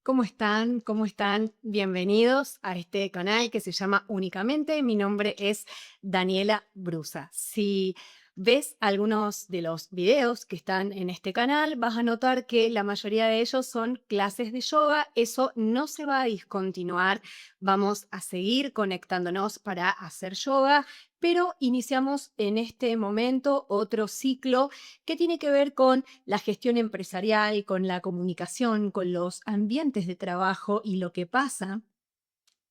¿Cómo están? ¿Cómo están? Bienvenidos a este canal que se llama Únicamente. Mi nombre es Daniela Brusa. Si ves algunos de los videos que están en este canal, vas a notar que la mayoría de ellos son clases de yoga. Eso no se va a discontinuar. Vamos a seguir conectándonos para hacer yoga, pero iniciamos en este momento otro ciclo que tiene que ver con la gestión empresarial, con la comunicación, con los ambientes de trabajo y lo que pasa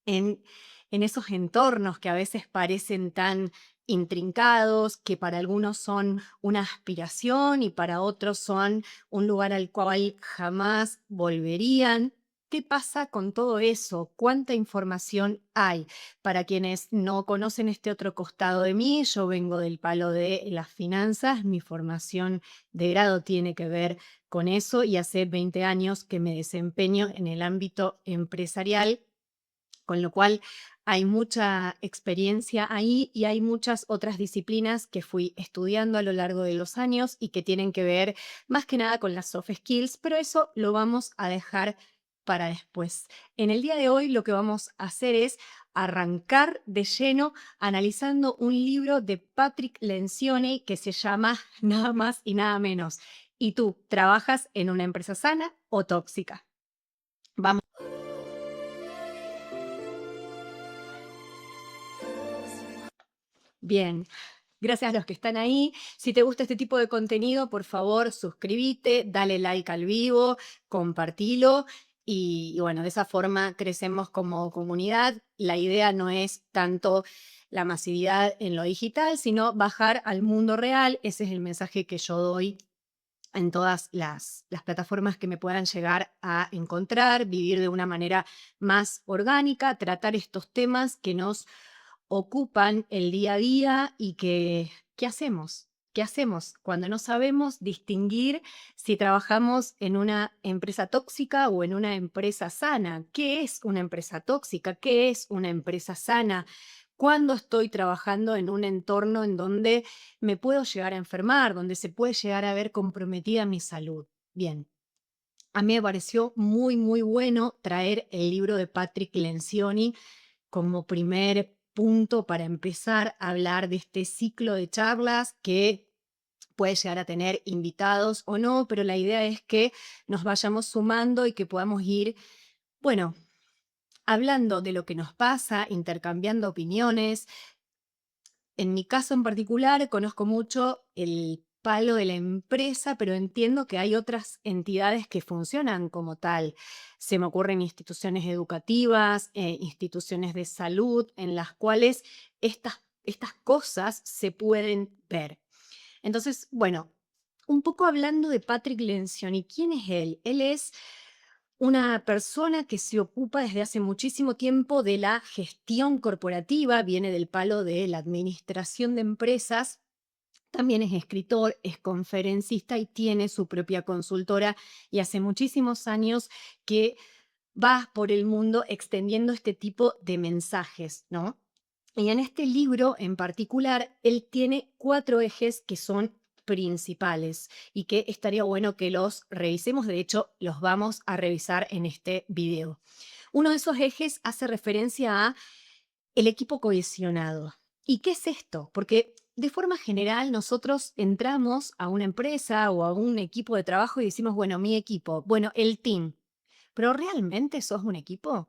en, en esos entornos que a veces parecen tan intrincados, que para algunos son una aspiración y para otros son un lugar al cual jamás volverían. ¿Qué pasa con todo eso? ¿Cuánta información hay? Para quienes no conocen este otro costado de mí, yo vengo del palo de las finanzas, mi formación de grado tiene que ver con eso y hace 20 años que me desempeño en el ámbito empresarial, con lo cual hay mucha experiencia ahí y hay muchas otras disciplinas que fui estudiando a lo largo de los años y que tienen que ver más que nada con las soft skills, pero eso lo vamos a dejar para después. En el día de hoy lo que vamos a hacer es arrancar de lleno analizando un libro de Patrick Lencioni que se llama Nada más y nada menos. ¿Y tú trabajas en una empresa sana o tóxica? Vamos. Bien. Gracias a los que están ahí. Si te gusta este tipo de contenido, por favor, suscríbete, dale like al vivo, compartilo y bueno, de esa forma crecemos como comunidad. La idea no es tanto la masividad en lo digital, sino bajar al mundo real. Ese es el mensaje que yo doy en todas las plataformas que me puedan llegar a encontrar, vivir de una manera más orgánica, tratar estos temas que nos ocupan el día a día y que, ¿qué hacemos? ¿Qué hacemos cuando no sabemos distinguir si trabajamos en una empresa tóxica o en una empresa sana? ¿Qué es una empresa tóxica? ¿Qué es una empresa sana? ¿Cuándo estoy trabajando en un entorno en donde me puedo llegar a enfermar, donde se puede llegar a ver comprometida mi salud? Bien, a mí me pareció muy, muy bueno traer el libro de Patrick Lencioni como primer punto para empezar a hablar de este ciclo de charlas que puede llegar a tener invitados o no, pero la idea es que nos vayamos sumando y que podamos ir, bueno, hablando de lo que nos pasa, intercambiando opiniones. En mi caso en particular, conozco mucho el palo de la empresa, pero entiendo que hay otras entidades que funcionan como tal. Se me ocurren instituciones educativas, instituciones de salud, en las cuales estas cosas se pueden ver. Entonces, bueno, un poco hablando de Patrick Lencioni, ¿quién es él? Él es una persona que se ocupa desde hace muchísimo tiempo de la gestión corporativa, viene del palo de la administración de empresas, también es escritor, es conferencista y tiene su propia consultora y hace muchísimos años que va por el mundo extendiendo este tipo de mensajes, ¿no? Y en este libro en particular, él tiene cuatro ejes que son principales y que estaría bueno que los revisemos. De hecho, los vamos a revisar en este video. Uno de esos ejes hace referencia a el equipo cohesionado. ¿Y qué es esto? Porque de forma general nosotros entramos a una empresa o a un equipo de trabajo y decimos, bueno, mi equipo, bueno, el team. ¿Pero realmente sos un equipo?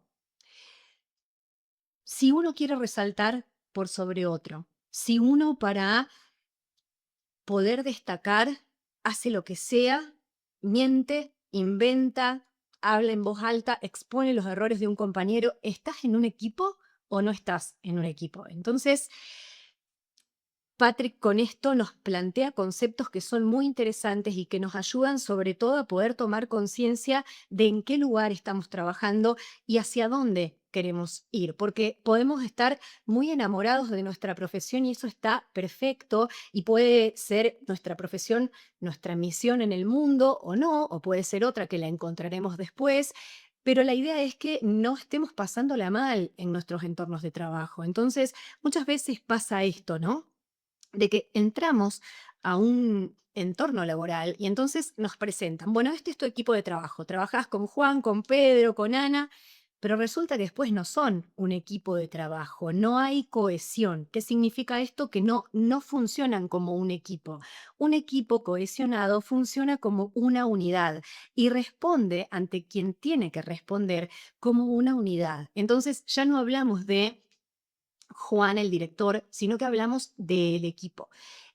Si uno quiere resaltar por sobre otro, si uno para poder destacar hace lo que sea, miente, inventa, habla en voz alta, expone los errores de un compañero, ¿estás en un equipo o no estás en un equipo? Entonces, Patrick con esto nos plantea conceptos que son muy interesantes y que nos ayudan sobre todo a poder tomar conciencia de en qué lugar estamos trabajando y hacia dónde queremos ir, porque podemos estar muy enamorados de nuestra profesión y eso está perfecto y puede ser nuestra profesión, nuestra misión en el mundo o no, o puede ser otra que la encontraremos después, pero la idea es que no estemos pasándola mal en nuestros entornos de trabajo. Entonces, muchas veces pasa esto, ¿no? de que entramos a un entorno laboral y entonces nos presentan, bueno, este es tu equipo de trabajo, trabajás con Juan, con Pedro, con Ana, pero resulta que después no son un equipo de trabajo, no hay cohesión. ¿Qué significa esto? Que no funcionan como un equipo. Un equipo cohesionado funciona como una unidad y responde ante quien tiene que responder como una unidad. Entonces ya no hablamos de Juan, el director, sino que hablamos del equipo.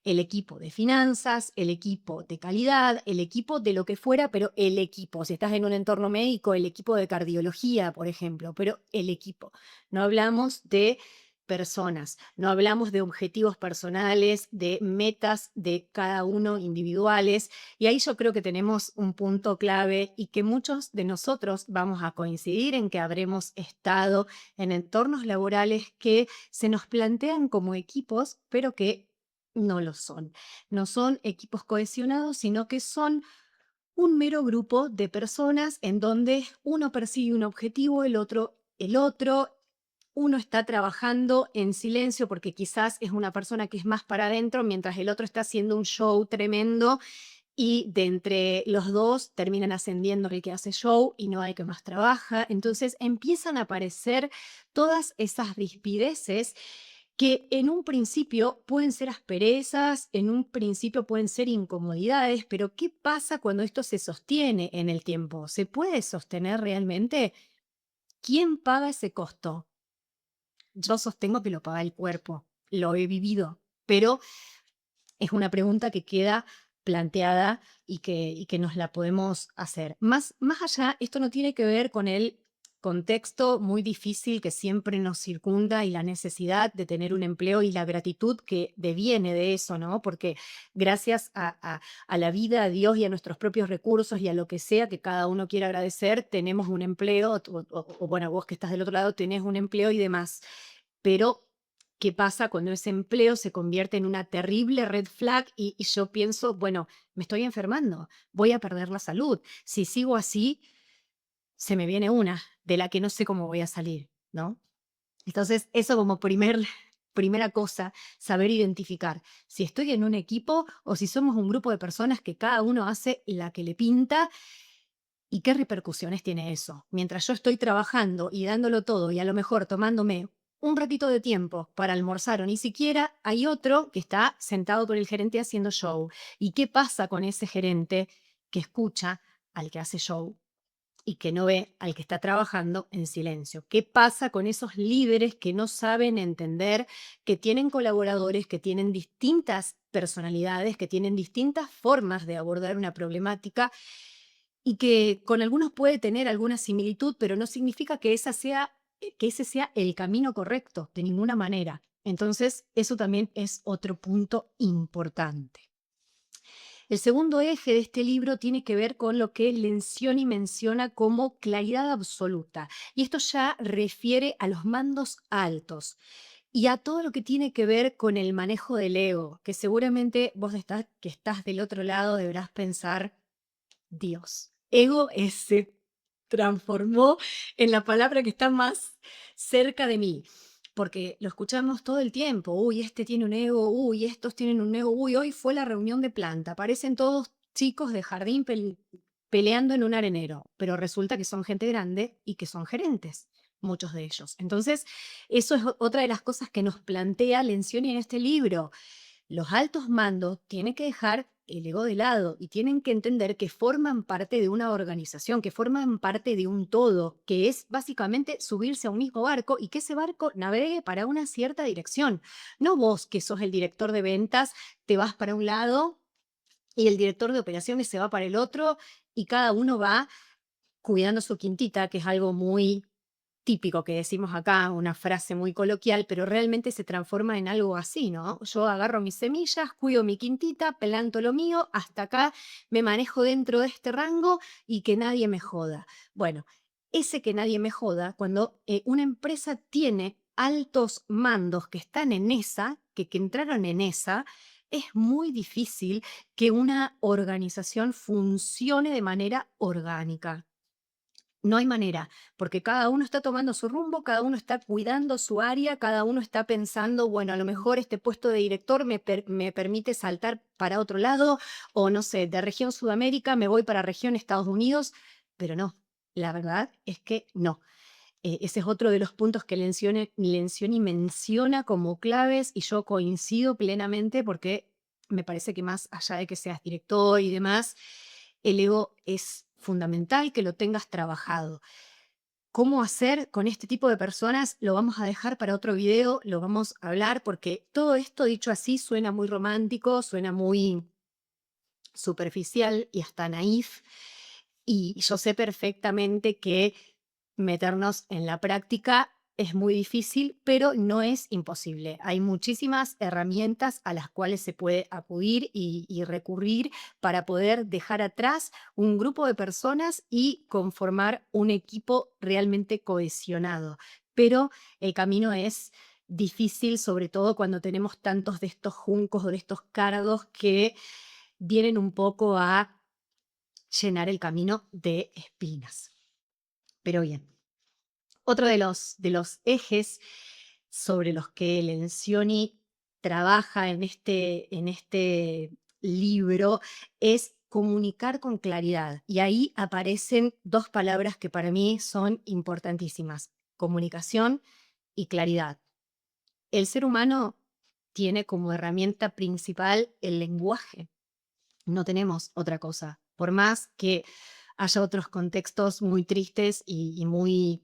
El equipo de finanzas, el equipo de calidad, el equipo de lo que fuera, pero el equipo. Si estás en un entorno médico, el equipo de cardiología, por ejemplo, pero el equipo. No hablamos de personas, no hablamos de objetivos personales, de metas de cada uno individuales. Y ahí yo creo que tenemos un punto clave y que muchos de nosotros vamos a coincidir en que habremos estado en entornos laborales que se nos plantean como equipos, pero que no lo son. No son equipos cohesionados, sino que son un mero grupo de personas en donde uno persigue un objetivo, el otro el otro. Uno está trabajando en silencio porque quizás es una persona que es más para adentro, mientras el otro está haciendo un show tremendo y de entre los dos terminan ascendiendo el que hace show y no hay que más trabaja. Entonces empiezan a aparecer todas esas rispideces que en un principio pueden ser asperezas, en un principio pueden ser incomodidades, pero ¿qué pasa cuando esto se sostiene en el tiempo? ¿Se puede sostener realmente? ¿Quién paga ese costo? Yo sostengo que lo paga el cuerpo, lo he vivido, pero es una pregunta que queda planteada y que nos la podemos hacer. Más allá, esto no tiene que ver con el contexto muy difícil que siempre nos circunda y la necesidad de tener un empleo y la gratitud que deviene de eso, ¿no? Porque gracias a la vida, a Dios y a nuestros propios recursos y a lo que sea que cada uno quiera agradecer, tenemos un empleo, o bueno, vos que estás del otro lado tenés un empleo y demás. Pero ¿qué pasa cuando ese empleo se convierte en una terrible red flag y yo pienso, bueno, me estoy enfermando, voy a perder la salud? Si sigo así, se me viene una de la que no sé cómo voy a salir, ¿no? Entonces, eso como primera cosa, saber identificar si estoy en un equipo o si somos un grupo de personas que cada uno hace la que le pinta y qué repercusiones tiene eso. Mientras yo estoy trabajando y dándolo todo y a lo mejor tomándome un ratito de tiempo para almorzar o ni siquiera, hay otro que está sentado con el gerente haciendo show. ¿Y qué pasa con ese gerente que escucha al que hace show y que no ve al que está trabajando en silencio? ¿Qué pasa con esos líderes que no saben entender que tienen colaboradores, que tienen distintas personalidades, que tienen distintas formas de abordar una problemática y que con algunos puede tener alguna similitud, pero no significa que que ese sea el camino correcto, de ninguna manera? Entonces, eso también es otro punto importante. El segundo eje de este libro tiene que ver con lo que Lencioni menciona como claridad absoluta. Y esto ya refiere a los mandos altos y a todo lo que tiene que ver con el manejo del ego, que seguramente que estás del otro lado deberás pensar, Dios. Ego se transformó en la palabra que está más cerca de mí, porque lo escuchamos todo el tiempo. Uy, este tiene un ego, uy, estos tienen un ego, uy, hoy fue la reunión de planta. Parecen todos chicos de jardín peleando en un arenero, pero resulta que son gente grande y que son gerentes, muchos de ellos. Entonces, eso es otra de las cosas que nos plantea Lencioni en este libro. Los altos mandos tienen que dejar el ego de lado y tienen que entender que forman parte de una organización, que forman parte de un todo, que es básicamente subirse a un mismo barco y que ese barco navegue para una cierta dirección. No vos, que sos el director de ventas, te vas para un lado y el director de operaciones se va para el otro y cada uno va cuidando su quintita, que es algo muy típico que decimos acá, una frase muy coloquial, pero realmente se transforma en algo así, ¿no? Yo agarro mis semillas, cuido mi quintita, planto lo mío, hasta acá me manejo dentro de este rango y que nadie me joda. Bueno, ese que nadie me joda, cuando una empresa tiene altos mandos que están en esa, que entraron en esa, es muy difícil que una organización funcione de manera orgánica. No hay manera, porque cada uno está tomando su rumbo, cada uno está cuidando su área, cada uno está pensando, bueno, a lo mejor este puesto de director me permite saltar para otro lado, o no sé, de región Sudamérica me voy para región Estados Unidos, pero no, la verdad es que no. Ese es otro de los puntos que Lencioni menciona como claves y yo coincido plenamente porque me parece que más allá de que seas director y demás, el ego es fundamental que lo tengas trabajado. ¿Cómo hacer con este tipo de personas? Lo vamos a dejar para otro video, lo vamos a hablar porque todo esto dicho así suena muy romántico, suena muy superficial y hasta naif. Y yo sé perfectamente que meternos en la práctica es muy difícil, pero no es imposible. Hay muchísimas herramientas a las cuales se puede acudir y recurrir para poder dejar atrás un grupo de personas y conformar un equipo realmente cohesionado. Pero el camino es difícil, sobre todo cuando tenemos tantos de estos juncos o de estos cardos que vienen un poco a llenar el camino de espinas. Pero bien, otro de los ejes sobre los que Lencioni trabaja en este libro es comunicar con claridad. Y ahí aparecen dos palabras que para mí son importantísimas: comunicación y claridad. El ser humano tiene como herramienta principal el lenguaje. No tenemos otra cosa. Por más que haya otros contextos muy tristes y muy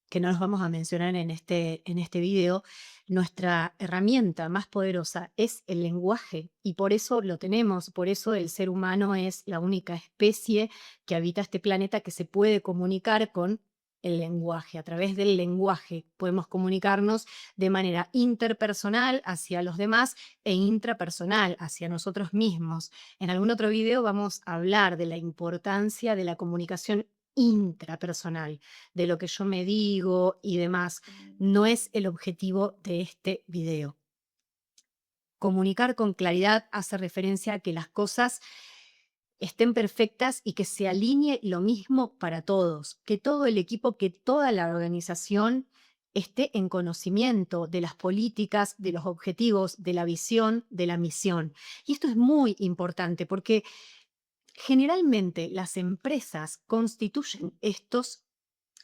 que no los vamos a mencionar en este video, nuestra herramienta más poderosa es el lenguaje y por eso lo tenemos, por eso el ser humano es la única especie que habita este planeta que se puede comunicar con el lenguaje. A través del lenguaje podemos comunicarnos de manera interpersonal hacia los demás e intrapersonal hacia nosotros mismos. En algún otro video vamos a hablar de la importancia de la comunicación intrapersonal, de lo que yo me digo y demás. No es el objetivo de este video. Comunicar con claridad hace referencia a que las cosas estén perfectas y que se alinee lo mismo para todos, que todo el equipo, que toda la organización esté en conocimiento de las políticas, de los objetivos, de la visión, de la misión. Y esto es muy importante porque generalmente las empresas constituyen estos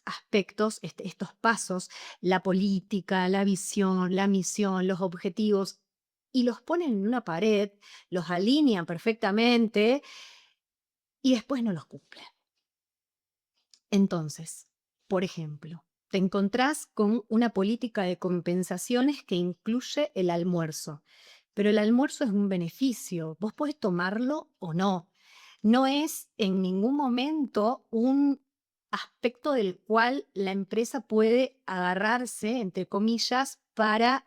aspectos, estos pasos, la política, la visión, la misión, los objetivos, y los ponen en una pared, los alinean perfectamente y después no los cumplen. Entonces, por ejemplo, te encontrás con una política de compensaciones que incluye el almuerzo, pero el almuerzo es un beneficio, vos podés tomarlo o no. No es en ningún momento un aspecto del cual la empresa puede agarrarse, entre comillas, para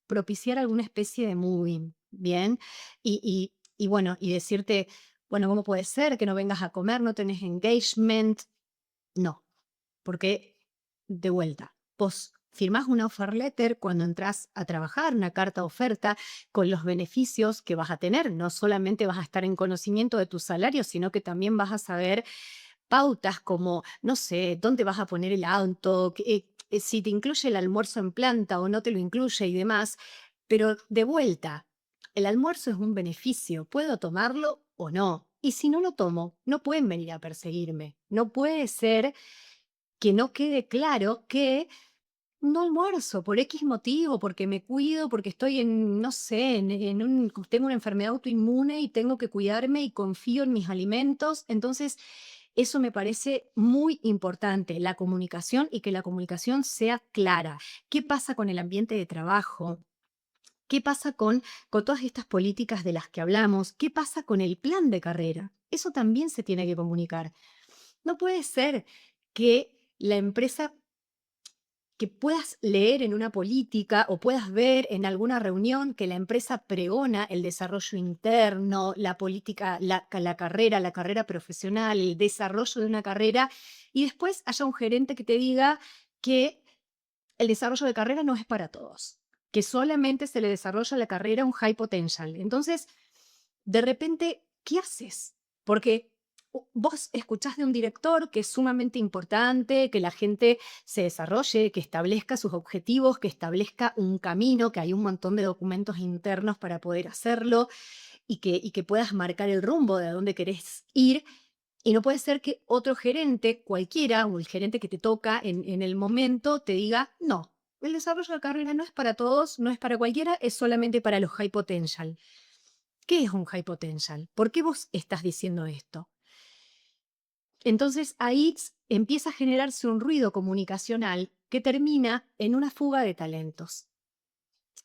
propiciar alguna especie de moving, ¿bien? Y bueno, y decirte, bueno, ¿cómo puede ser que no vengas a comer, no tenés engagement? No, porque de vuelta, vos firmás una offer letter cuando entras a trabajar, una carta de oferta con los beneficios que vas a tener. No solamente vas a estar en conocimiento de tu salario, sino que también vas a saber pautas como, no sé, dónde vas a poner el auto, si te incluye el almuerzo en planta o no te lo incluye y demás. Pero de vuelta, el almuerzo es un beneficio, puedo tomarlo o no. Y si no lo tomo, no pueden venir a perseguirme. No puede ser que no quede claro que no almuerzo por X motivo, porque me cuido, porque estoy en, no sé, tengo una enfermedad autoinmune y tengo que cuidarme y confío en mis alimentos. Entonces, eso me parece muy importante, la comunicación y que la comunicación sea clara. ¿Qué pasa con el ambiente de trabajo? ¿Qué pasa con todas estas políticas de las que hablamos? ¿Qué pasa con el plan de carrera? Eso también se tiene que comunicar. No puede ser que la empresa que puedas leer en una política o puedas ver en alguna reunión que la empresa pregona el desarrollo interno, la política, la carrera profesional, el desarrollo de una carrera, y después haya un gerente que te diga que el desarrollo de carrera no es para todos, que solamente se le desarrolla la carrera a un high potential. Entonces, de repente, ¿qué haces? Porque vos escuchás de un director que es sumamente importante, que la gente se desarrolle, que establezca sus objetivos, que establezca un camino, que hay un montón de documentos internos para poder hacerlo y que puedas marcar el rumbo de a dónde querés ir. Y no puede ser que otro gerente, cualquiera, o el gerente que te toca en el momento, te diga, no, el desarrollo de carrera no es para todos, no es para cualquiera, es solamente para los high potential. ¿Qué es un high potential? ¿Por qué vos estás diciendo esto? Entonces ahí empieza a generarse un ruido comunicacional que termina en una fuga de talentos.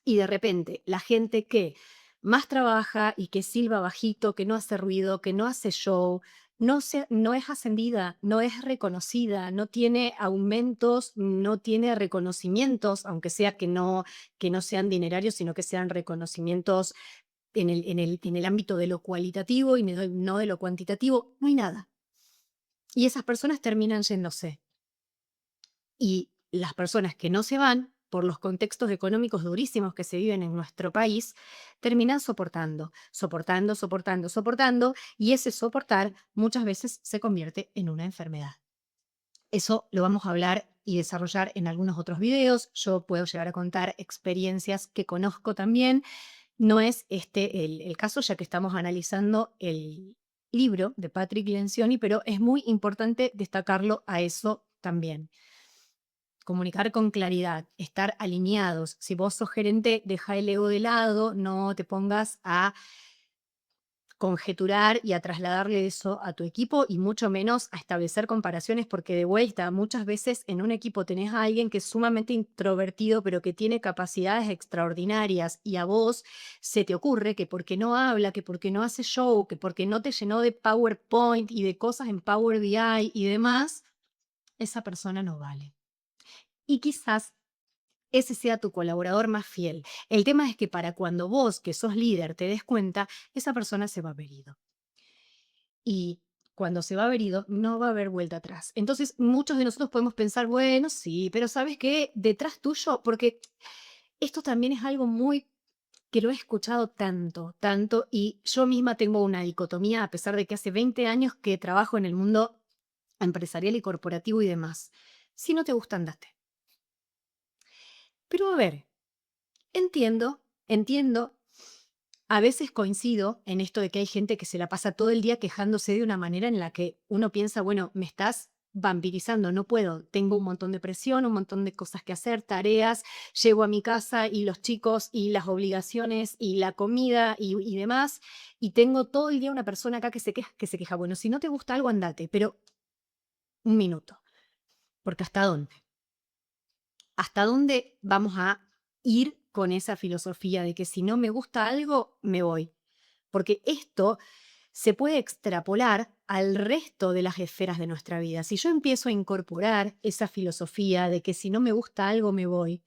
Y de repente la gente que más trabaja y que silba bajito, que no hace ruido, que no hace show, no es ascendida, no es reconocida, no tiene aumentos, no tiene reconocimientos, aunque sea que no sean dinerarios, sino que sean reconocimientos en el ámbito de lo cualitativo y no de lo cuantitativo, no hay nada. Y esas personas terminan yéndose. Y las personas que no se van, por los contextos económicos durísimos que se viven en nuestro país, terminan soportando, soportando, soportando, soportando, y ese soportar muchas veces se convierte en una enfermedad. Eso lo vamos a hablar y desarrollar en algunos otros videos. Yo puedo llegar a contar experiencias que conozco también. No es este el caso, ya que estamos analizando el libro de Patrick Lencioni, pero es muy importante destacarlo a eso también. Comunicar con claridad, estar alineados. Si vos sos gerente, deja el ego de lado, no te pongas a conjeturar y a trasladarle eso a tu equipo y mucho menos a establecer comparaciones, porque de vuelta, muchas veces en un equipo tenés a alguien que es sumamente introvertido, pero que tiene capacidades extraordinarias y a vos se te ocurre que porque no habla, que porque no hace show, que porque no te llenó de PowerPoint y de cosas en Power BI y demás, esa persona no vale. Y quizás ese sea tu colaborador más fiel. El tema es que para cuando vos, que sos líder, te des cuenta, esa persona se va a haber ido. Y cuando se va a haber ido, no va a haber vuelta atrás. Entonces, muchos de nosotros podemos pensar, bueno, sí, pero ¿sabes qué? Detrás tuyo, porque esto también es algo muy que lo he escuchado tanto, tanto, y yo misma tengo una dicotomía, a pesar de que hace 20 años que trabajo en el mundo empresarial y corporativo y demás. Si no te gusta, andate. Pero a ver, entiendo. A veces coincido en esto de que hay gente que se la pasa todo el día quejándose de una manera en la que uno piensa, bueno, me estás vampirizando, no puedo, tengo un montón de presión, un montón de cosas que hacer, tareas, llego a mi casa y los chicos y las obligaciones y la comida y demás, y tengo todo el día una persona acá que se queja. Bueno, si no te gusta algo, andate, pero un minuto, porque ¿hasta dónde? ¿Hasta dónde vamos a ir con esa filosofía de que si no me gusta algo, me voy? Porque esto se puede extrapolar al resto de las esferas de nuestra vida. Si yo empiezo a incorporar esa filosofía de que si no me gusta algo, me voy,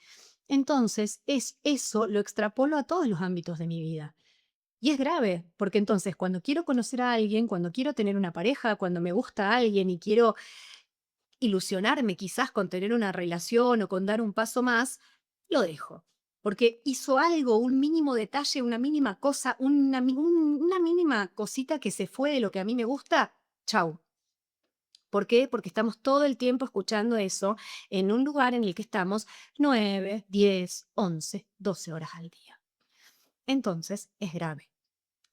entonces eso lo extrapolo a todos los ámbitos de mi vida. Y es grave, porque entonces cuando quiero conocer a alguien, cuando quiero tener una pareja, cuando me gusta alguien y quiero ilusionarme quizás con tener una relación o con dar un paso más, lo dejo. Porque hizo algo, un mínimo detalle, una mínima cosa, una mínima cosita que se fue de lo que a mí me gusta, chau. ¿Por qué? Porque estamos todo el tiempo escuchando eso en un lugar en el que estamos 9, 10, 11, 12 horas al día. Entonces, es grave.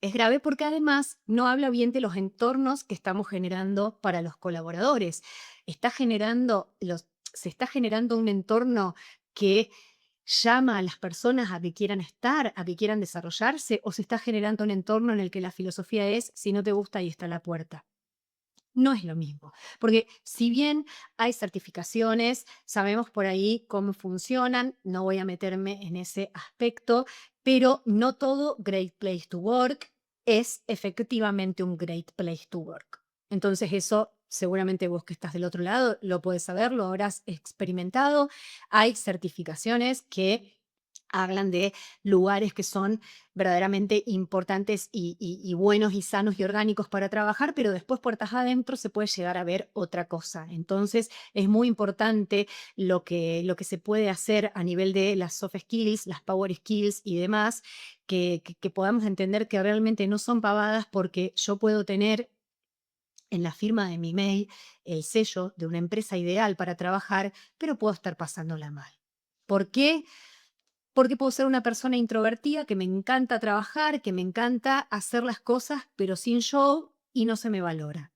Es grave porque además no habla bien de los entornos que estamos generando para los colaboradores. Se está generando un entorno que llama a las personas a que quieran estar, a que quieran desarrollarse, o se está generando un entorno en el que la filosofía es, si no te gusta, ahí está la puerta. No es lo mismo, porque si bien hay certificaciones, sabemos por ahí cómo funcionan, no voy a meterme en ese aspecto, pero no todo Great Place to Work es efectivamente un Great Place to Work. Entonces eso seguramente vos que estás del otro lado lo puedes saber, lo habrás experimentado. Hay certificaciones que hablan de lugares que son verdaderamente importantes y buenos y sanos y orgánicos para trabajar, pero después puertas adentro se puede llegar a ver otra cosa. Entonces es muy importante lo que se puede hacer a nivel de las soft skills, las power skills y demás, que podamos entender que realmente no son pavadas porque yo puedo tener en la firma de mi mail el sello de una empresa ideal para trabajar, pero puedo estar pasándola mal. ¿Por qué? Porque puedo ser una persona introvertida que me encanta trabajar, que me encanta hacer las cosas, pero sin show y no se me valora.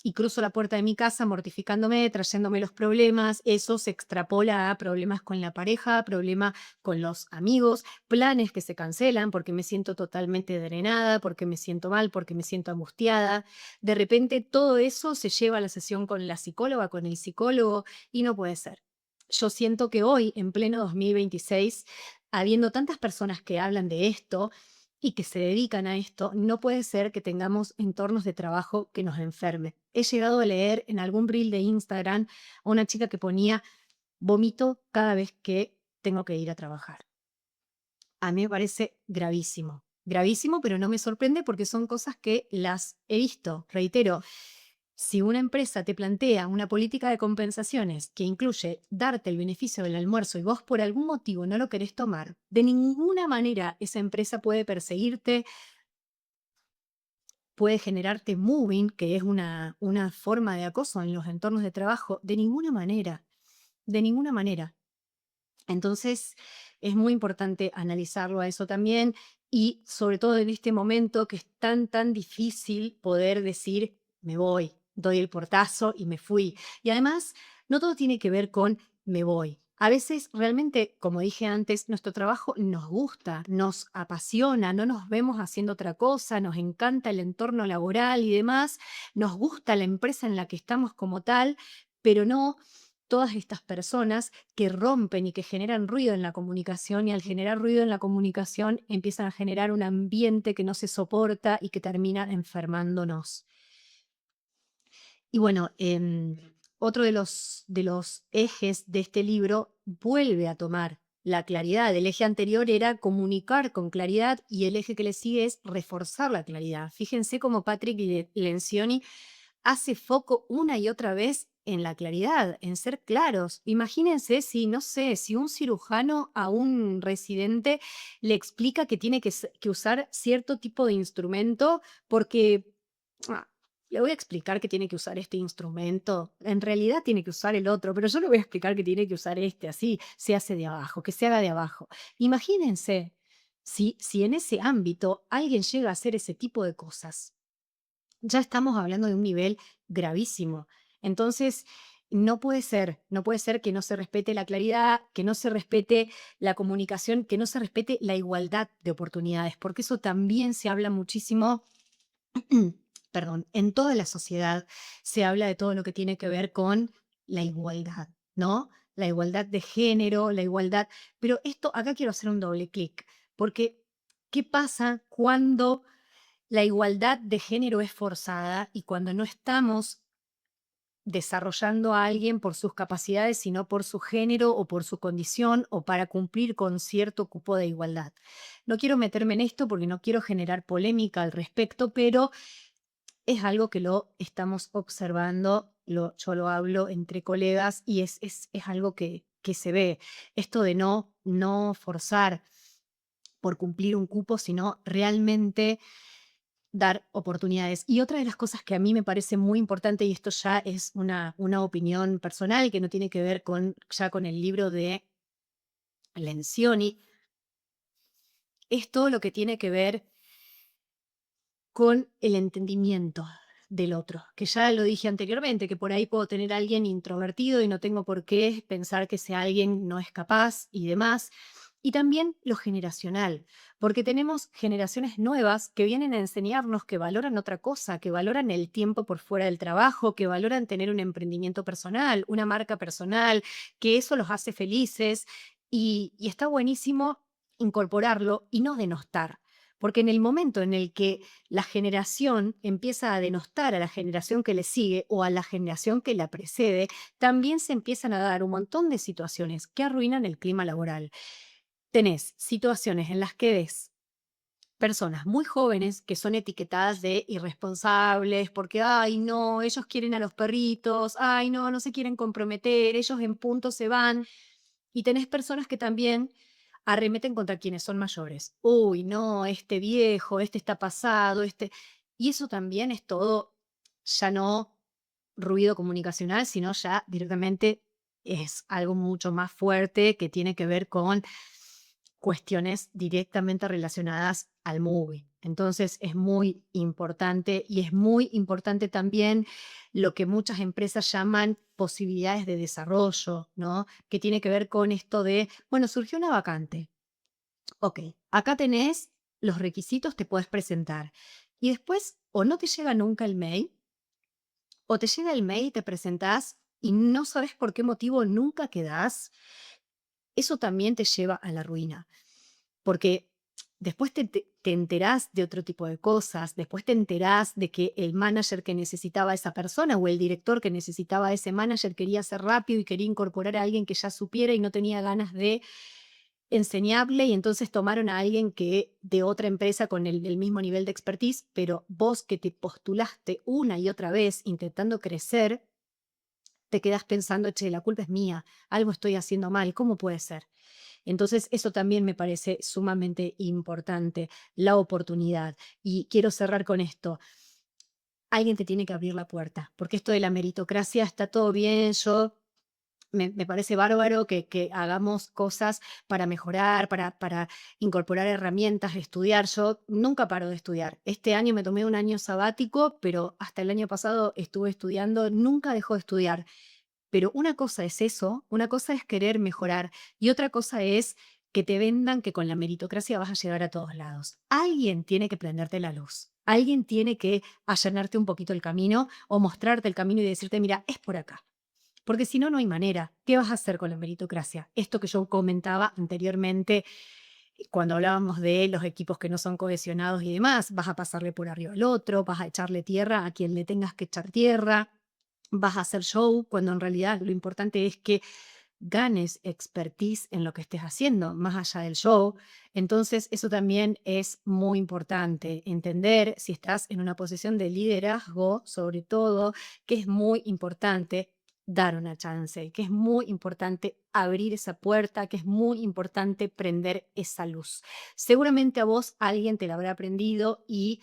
Y cruzo la puerta de mi casa mortificándome, trayéndome los problemas, eso se extrapola a problemas con la pareja, problemas con los amigos, planes que se cancelan porque me siento totalmente drenada, porque me siento mal, porque me siento angustiada. De repente todo eso se lleva a la sesión con la psicóloga, con el psicólogo, y no puede ser. Yo siento que hoy, en pleno 2026, habiendo tantas personas que hablan de esto, y que se dedican a esto, no puede ser que tengamos entornos de trabajo que nos enfermen. He llegado a leer en algún reel de Instagram a una chica que ponía vomito cada vez que tengo que ir a trabajar. A mí me parece gravísimo. Gravísimo, pero no me sorprende porque son cosas que las he visto. Reitero, si una empresa te plantea una política de compensaciones que incluye darte el beneficio del almuerzo y vos por algún motivo no lo querés tomar, de ninguna manera esa empresa puede perseguirte, puede generarte moving, que es una forma de acoso en los entornos de trabajo, de ninguna manera, de ninguna manera. Entonces, es muy importante analizarlo a eso también y sobre todo en este momento que es tan, tan difícil poder decir, me voy, doy el portazo y me fui. Y además, no todo tiene que ver con me voy. A veces realmente, como dije antes, nuestro trabajo nos gusta, nos apasiona, no nos vemos haciendo otra cosa, nos encanta el entorno laboral y demás, nos gusta la empresa en la que estamos como tal, pero no todas estas personas que rompen y que generan ruido en la comunicación y al generar ruido en la comunicación empiezan a generar un ambiente que no se soporta y que termina enfermándonos. Y bueno, otro de los ejes de este libro vuelve a tomar la claridad. El eje anterior era comunicar con claridad y el eje que le sigue es reforzar la claridad. Fíjense cómo Patrick Lencioni hace foco una y otra vez en la claridad, en ser claros. Imagínense si, no sé, si un cirujano a un residente le explica que tiene que usar cierto tipo de instrumento porque "Ah, le voy a explicar que tiene que usar este instrumento. En realidad tiene que usar el otro, pero yo le voy a explicar que tiene que usar este, así se hace de abajo, que se haga de abajo. Imagínense si en ese ámbito alguien llega a hacer ese tipo de cosas, ya estamos hablando de un nivel gravísimo. Entonces, no puede ser que no se respete la claridad, que no se respete la comunicación, que no se respete la igualdad de oportunidades, porque eso también se habla muchísimo, perdón, en toda la sociedad se habla de todo lo que tiene que ver con la igualdad, ¿no? La igualdad de género, la igualdad, pero esto acá quiero hacer un doble clic, porque ¿qué pasa cuando la igualdad de género es forzada y cuando no estamos desarrollando a alguien por sus capacidades, sino por su género o por su condición o para cumplir con cierto cupo de igualdad? No quiero meterme en esto porque no quiero generar polémica al respecto, pero es algo que lo estamos observando, yo lo hablo entre colegas y es algo que se ve. Esto de no forzar por cumplir un cupo, sino realmente dar oportunidades. Y otra de las cosas que a mí me parece muy importante, y esto ya es una opinión personal que no tiene que ver ya con el libro de Lencioni, es todo lo que tiene que ver con el entendimiento del otro, que ya lo dije anteriormente, que por ahí puedo tener a alguien introvertido y no tengo por qué pensar que ese alguien no es capaz y demás. Y también lo generacional, porque tenemos generaciones nuevas que vienen a enseñarnos que valoran otra cosa, que valoran el tiempo por fuera del trabajo, que valoran tener un emprendimiento personal, una marca personal, que eso los hace felices y está buenísimo incorporarlo y no denostar. Porque en el momento en el que la generación empieza a denostar a la generación que le sigue o a la generación que la precede, también se empiezan a dar un montón de situaciones que arruinan el clima laboral. Tenés situaciones en las que ves personas muy jóvenes que son etiquetadas de irresponsables porque, ay, no, ellos quieren a los perritos, ay, no, no se quieren comprometer, ellos en punto se van. Y tenés personas que también arremeten contra quienes son mayores. Uy, no, este viejo, este está pasado, este. Y eso también es todo. ya no ruido comunicacional, sino ya directamente es algo mucho más fuerte que tiene que ver con cuestiones directamente relacionadas al movie. Entonces es muy importante y es muy importante también lo que muchas empresas llaman posibilidades de desarrollo, ¿no? Que tiene que ver con esto de, bueno, surgió una vacante. Ok, acá tenés los requisitos, te puedes presentar. Y después o no te llega nunca el mail, o te llega el mail, te presentás y no sabes por qué motivo nunca quedás. Eso también te lleva a la ruina, porque después te enterás de otro tipo de cosas, después te enterás de que el manager que necesitaba a esa persona o el director que necesitaba a ese manager quería ser rápido y quería incorporar a alguien que ya supiera y no tenía ganas de enseñable, y entonces tomaron a alguien que de otra empresa con el mismo nivel de expertise, pero vos que te postulaste una y otra vez intentando crecer, te quedas pensando, che, la culpa es mía, algo estoy haciendo mal, ¿cómo puede ser? Entonces, eso también me parece sumamente importante, la oportunidad. Y quiero cerrar con esto. Alguien te tiene que abrir la puerta, porque esto de la meritocracia está todo bien, me parece bárbaro que hagamos cosas para mejorar, para incorporar herramientas, estudiar. Yo nunca paro de estudiar. Este año me tomé un año sabático, pero hasta el año pasado estuve estudiando, nunca dejo de estudiar. Pero una cosa es eso, una cosa es querer mejorar y otra cosa es que te vendan que con la meritocracia vas a llegar a todos lados. Alguien tiene que prenderte la luz. Alguien tiene que allanarte un poquito el camino o mostrarte el camino y decirte, mira, es por acá. Porque si no, no hay manera. ¿Qué vas a hacer con la meritocracia? Esto que yo comentaba anteriormente, cuando hablábamos de los equipos que no son cohesionados y demás, vas a pasarle por arriba al otro, vas a echarle tierra a quien le tengas que echar tierra, vas a hacer show, cuando en realidad lo importante es que ganes expertise en lo que estés haciendo, más allá del show. Entonces, eso también es muy importante, entender si estás en una posición de liderazgo, sobre todo, que es muy importante dar una chance, que es muy importante abrir esa puerta, que es muy importante prender esa luz. Seguramente a vos alguien te la habrá aprendido y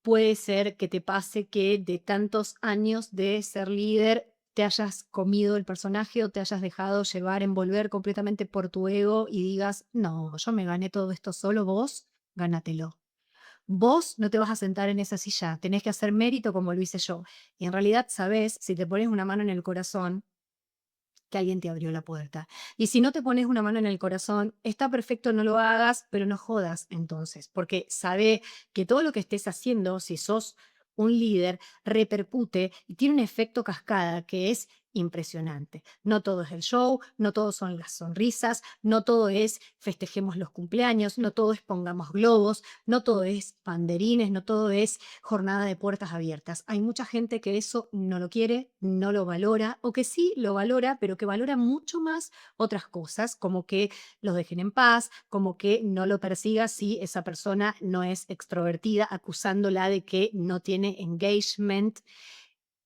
puede ser que te pase que de tantos años de ser líder te hayas comido el personaje o te hayas dejado llevar, envolver completamente por tu ego y digas, no, yo me gané todo esto solo, vos gánatelo. Vos no te vas a sentar en esa silla, tenés que hacer mérito como lo hice yo. Y en realidad, sabes, si te pones una mano en el corazón, que alguien te abrió la puerta. Y si no te pones una mano en el corazón, está perfecto, no lo hagas, pero no jodas entonces, porque sabe que todo lo que estés haciendo, si sos un líder, repercute y tiene un efecto cascada que es impresionante. No todo es el show, no todo son las sonrisas, no todo es festejemos los cumpleaños, no todo es pongamos globos, no todo es banderines, no todo es jornada de puertas abiertas. Hay mucha gente que eso no lo quiere, no lo valora, o que sí lo valora, pero que valora mucho más otras cosas, como que los dejen en paz, como que no lo persiga si esa persona no es extrovertida, acusándola de que no tiene engagement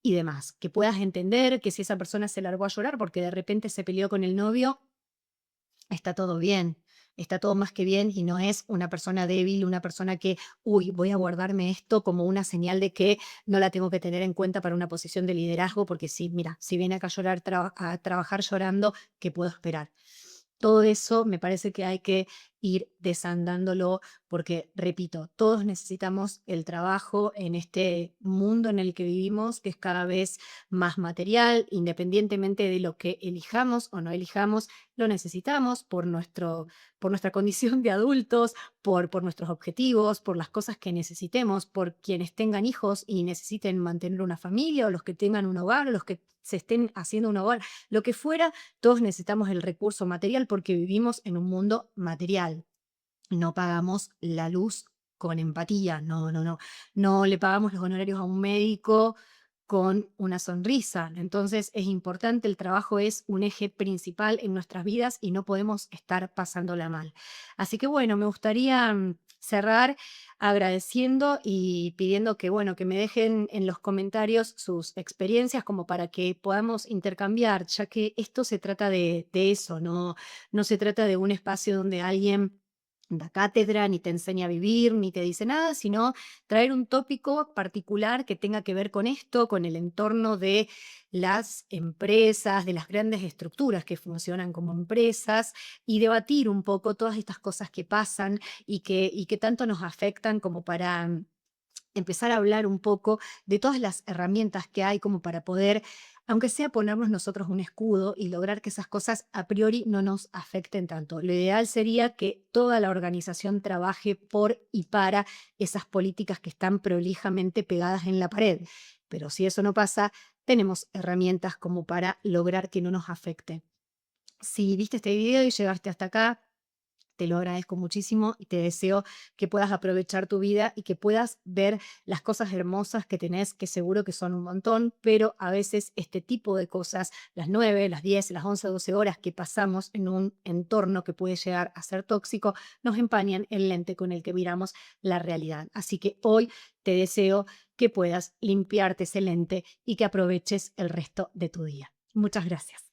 y demás. Que puedas entender que si esa persona se largó a llorar porque de repente se peleó con el novio, está todo bien, está todo más que bien y no es una persona débil, una persona que, uy, voy a guardarme esto como una señal de que no la tengo que tener en cuenta para una posición de liderazgo, porque sí, mira, si viene acá a llorar, a trabajar llorando, ¿qué puedo esperar? Todo eso me parece que hay que ir desandándolo porque, repito, todos necesitamos el trabajo en este mundo en el que vivimos, que es cada vez más material, independientemente de lo que elijamos o no elijamos, lo necesitamos por nuestra condición de adultos, por nuestros objetivos, por las cosas que necesitemos, por quienes tengan hijos y necesiten mantener una familia, o los que tengan un hogar, o los que se estén haciendo un hogar, lo que fuera, todos necesitamos el recurso material porque vivimos en un mundo material. No pagamos la luz con empatía, no, no, no. No le pagamos los honorarios a un médico con una sonrisa. Entonces es importante, el trabajo es un eje principal en nuestras vidas y no podemos estar pasándola mal. Así que bueno, me gustaría cerrar agradeciendo y pidiendo que, bueno, que me dejen en los comentarios sus experiencias como para que podamos intercambiar, ya que esto se trata de eso, no, no se trata de un espacio donde alguien da cátedra, ni te enseña a vivir, ni te dice nada, sino traer un tópico particular que tenga que ver con esto, con el entorno de las empresas, de las grandes estructuras que funcionan como empresas, y debatir un poco todas estas cosas que pasan y que tanto nos afectan como para empezar a hablar un poco de todas las herramientas que hay como para poder, aunque sea ponernos nosotros un escudo y lograr que esas cosas a priori no nos afecten tanto. Lo ideal sería que toda la organización trabaje por y para esas políticas que están prolijamente pegadas en la pared. Pero si eso no pasa, tenemos herramientas como para lograr que no nos afecte. Si viste este video y llegaste hasta acá, te lo agradezco muchísimo y te deseo que puedas aprovechar tu vida y que puedas ver las cosas hermosas que tenés, que seguro que son un montón, pero a veces este tipo de cosas, las 9, las 10, las 11, 12 horas que pasamos en un entorno que puede llegar a ser tóxico, nos empañan el lente con el que miramos la realidad. Así que hoy te deseo que puedas limpiarte ese lente y que aproveches el resto de tu día. Muchas gracias.